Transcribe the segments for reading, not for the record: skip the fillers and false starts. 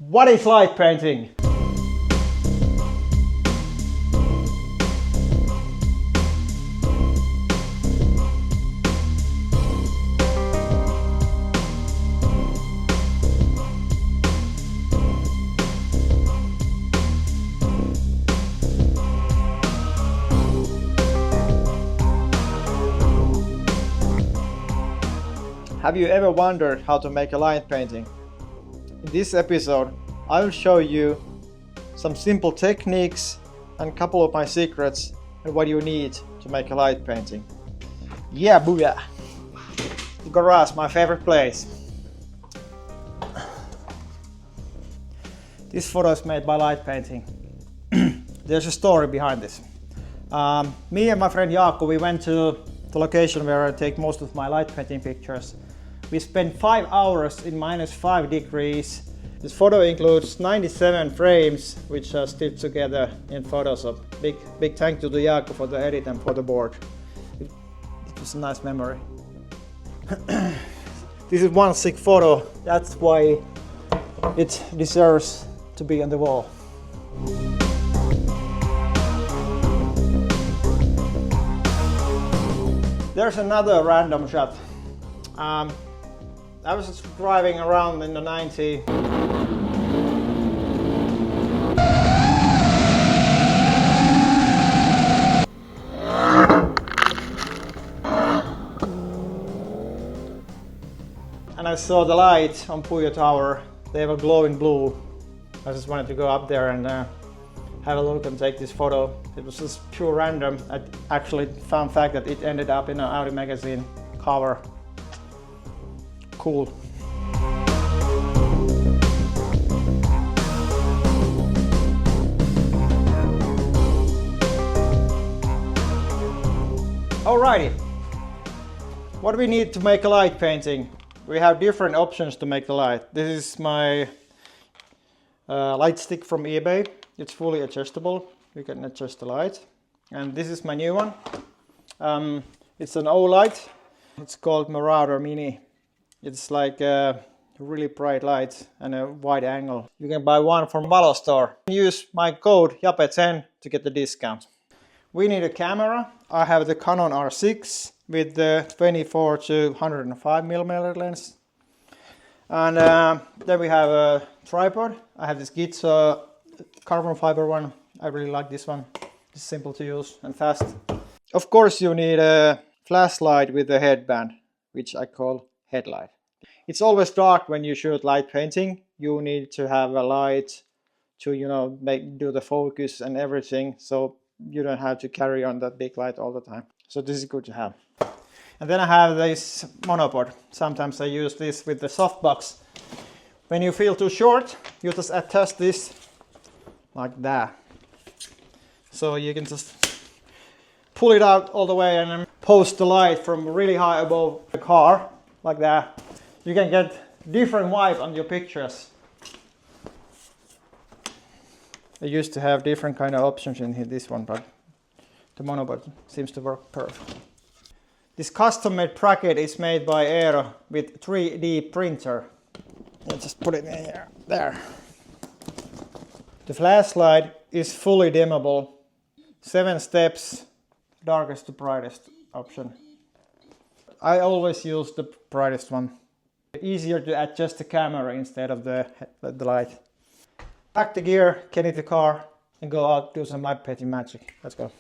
What is light painting? Have you ever wondered how to make a light painting? In this episode, I will show you some simple techniques and a couple of my secrets and what you need to make a light painting. Yeah, booyah! The garage, my favorite place. This photo is made by light painting. There's a story behind this. Me and my friend Jape, we went to the location where I take most of my light painting pictures. We spent 5 hours in -5 degrees. This photo includes 97 frames, which are stitched together in Photoshop. Big thank you to Jape for the edit and for the board. It was a nice memory. This is one sick photo. That's why it deserves to be on the wall. There's another random shot. I was just driving around in the 90s. And I saw the light on Puyo Tower. They were glowing blue. I just wanted to go up there and have a look and take this photo. It was just pure random. I actually found fact that it ended up in an Audi magazine cover. Cool. Alrighty. What do we need to make a light painting? We have different options to make the light. This is my light stick from eBay. It's fully adjustable. You can adjust the light. And this is my new one. It's an O light. It's called Marauder Mini. It's like a really bright light and a wide angle. You can buy one from Valo store. Use my code Jape10 to get the discount. We need a camera. I have the Canon R6 with the 24 to 105mm lens. And then we have a tripod. I have this Gitzo carbon fiber one. I really like this one. It's simple to use and fast. Of course you need a flashlight with a headband, which I call headlight. It's always dark when you shoot light painting. You need to have a light to, do the focus and everything, so you don't have to carry on that big light all the time. So this is good to have. And then I have this monopod. Sometimes I use this with the softbox. When you feel too short, you just attach this like that. So you can just pull it out all the way and then post the light from really high above the car, like that. You can get different vibe on your pictures. I used to have different kind of options in here, this one, but the monopod seems to work perfect. This custom-made bracket is made by Eero with 3D printer. I'll just put it in here, there. The flashlight is fully dimmable. 7 steps, darkest to brightest option. I always use the brightest one. Easier to adjust the camera instead of the light. Pack the gear, get in the car, and go out, do some light painting magic. Let's go.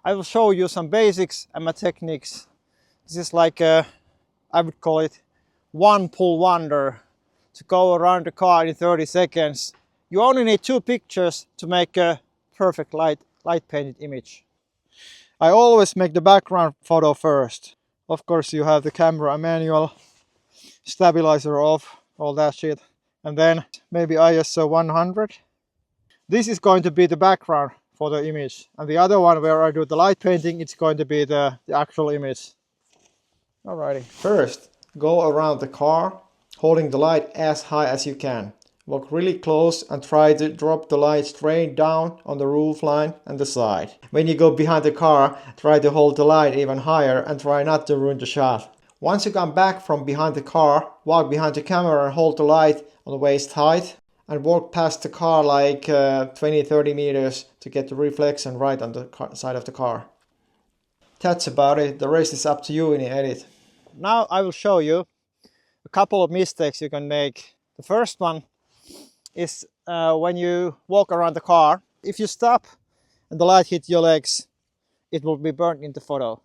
I will show you some basics and my techniques. This is like I would call it one pull wonder. To go around the car in 30 seconds. You only need 2 pictures to make a perfect light painted image. I always make the background photo first. Of course you have the camera manual, stabilizer off, all that shit. And then maybe ISO 100. This is going to be the background for the image. And the other one where I do the light painting, it's going to be the actual image. Alrighty. First, go around the car, holding the light as high as you can. Walk really close and try to drop the light straight down on the roof line and the side. When you go behind the car, try to hold the light even higher and try not to ruin the shot. Once you come back from behind the car, walk behind the camera and hold the light on the waist height. and walk past the car like 20-30 meters to get the reflection right on the side of the car. That's about it. The rest is up to you in the edit. Now I will show you a couple of mistakes you can make. The first one is when you walk around the car. If you stop and the light hits your legs, it will be burnt in the photo.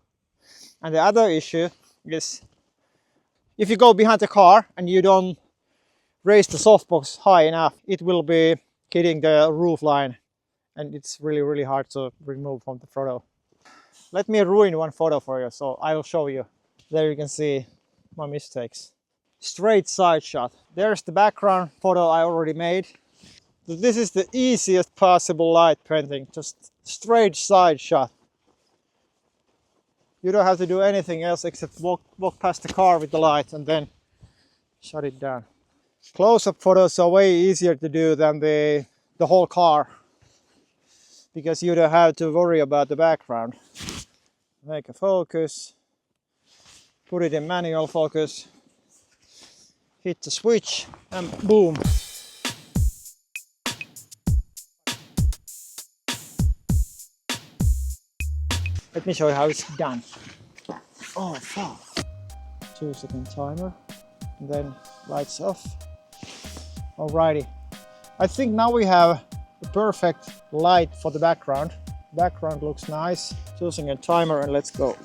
And the other issue is if you go behind the car and you don't raise the softbox high enough, it will be hitting the roof line and it's really hard to remove from the photo. Let me ruin one photo for you, so I will show you. There you can see my mistakes. Straight side shot. There's the background photo I already made. This is the easiest possible light painting, just straight side shot. You don't have to do anything else except walk past the car with the light and then shut it down. Close-up photos are way easier to do than the whole car, because you don't have to worry about the background. Make a focus, put it in manual focus, hit the switch and boom. Let me show you how it's done. Oh fuck. 2-second timer and then lights off. Alrighty. I think now we have the perfect light for the background. Background looks nice. 2-second timer and let's go.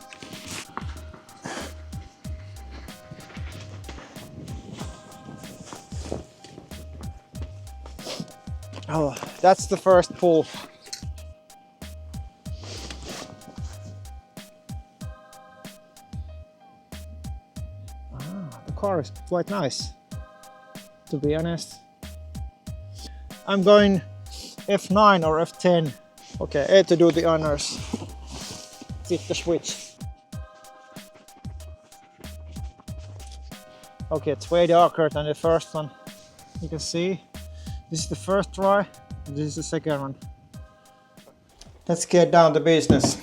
Oh, that's the first pull. The car is quite nice, to be honest. I'm going F9 or F10. Okay, A to do the honors. Hit the switch. Okay, it's way darker than the first one. You can see this is the first try, and this is the second one. Let's get down to business.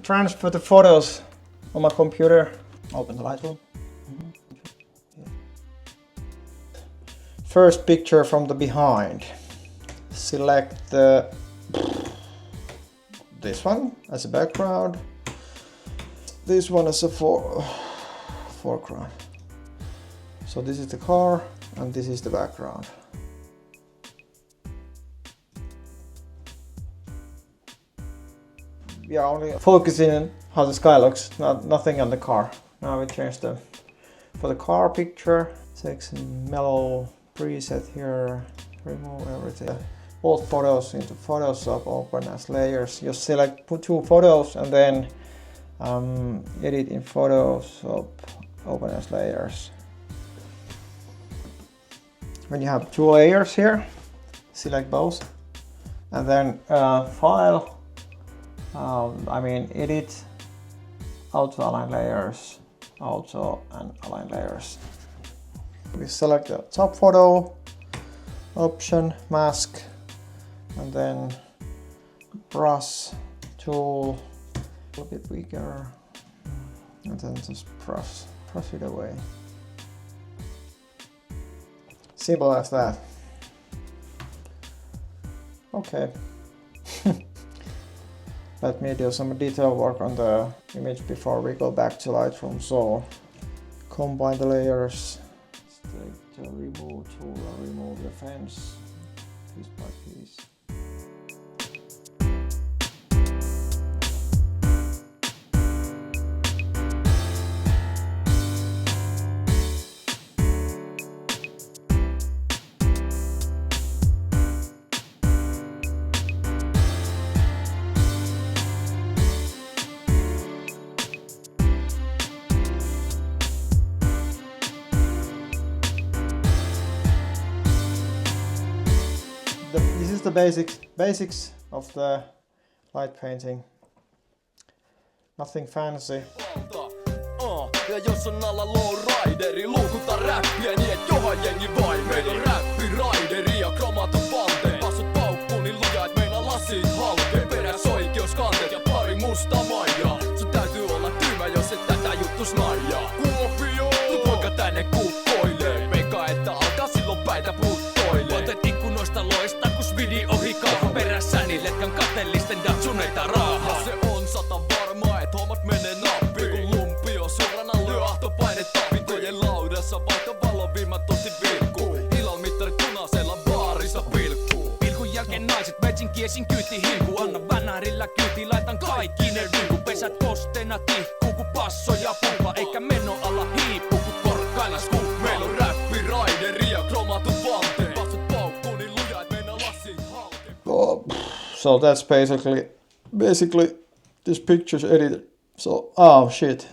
Transfer the photos on my computer. Open the Lightroom. First picture from the behind. Select this one as a background. This one as a foreground. So this is the car and this is the background. Yeah, only focusing on how the sky looks, nothing on the car. Now we change for the car picture. Take some mellow preset here, remove everything. Both photos into Photoshop, open as layers. Just select two photos and then edit in Photoshop, open as layers. When you have two layers here, select both and then file, edit, auto align layers, auto and align layers. We select the top photo, option, mask, and then brush tool, a little bit bigger, and then just brush it away. Simple as that. Okay. Let me do some detail work on the image before we go back to Lightroom. So combine the layers. Take the remove tool and remove the fence piece by piece. This is the basics of the light painting. Nothing fancy. Ja jos on alla lowrideri, luukuta räppiä niin et johan jengi vain meni. Räppiraideri ja kromaton panteen. Passut paukkuu niin luja et meina lasit halkee. Peräs oikeuskanteet ja pari musta maijaa. Sun täytyy olla tyymä jos et tätä juttu snaijaa. Kuopio! Poika tänne kukkoilee. Veikkaa että alkaa silloin päitä puttoilee. Otet Speedi ohi kauha perässäni, letkan kateellisten datsuneita raahaa. Se on 100 varmaa, et hommat menee nappiin. Kun lumpio suorana lyö ahtopaine tapintojen laudassa, vaikka valon viimatosti vilkkuu. Ilonmittarit punaisella baarissa pilkkuu. Pilkun jälkeen naiset metsin kiesin kyyti hilku. Anna vänärillä kyyti, laitan kaikki ne rinku. Pesät kosteena tihkuu, ku passo ja pumpa. Eikä meno alla hiipuu, ku korkkailla skuppaa. Meillä on räppi, raideri ja kromatut vanteet. Passut paukkuu niin luja, et meinaa lasit halke. So that's basically this picture's edited. So, oh shit,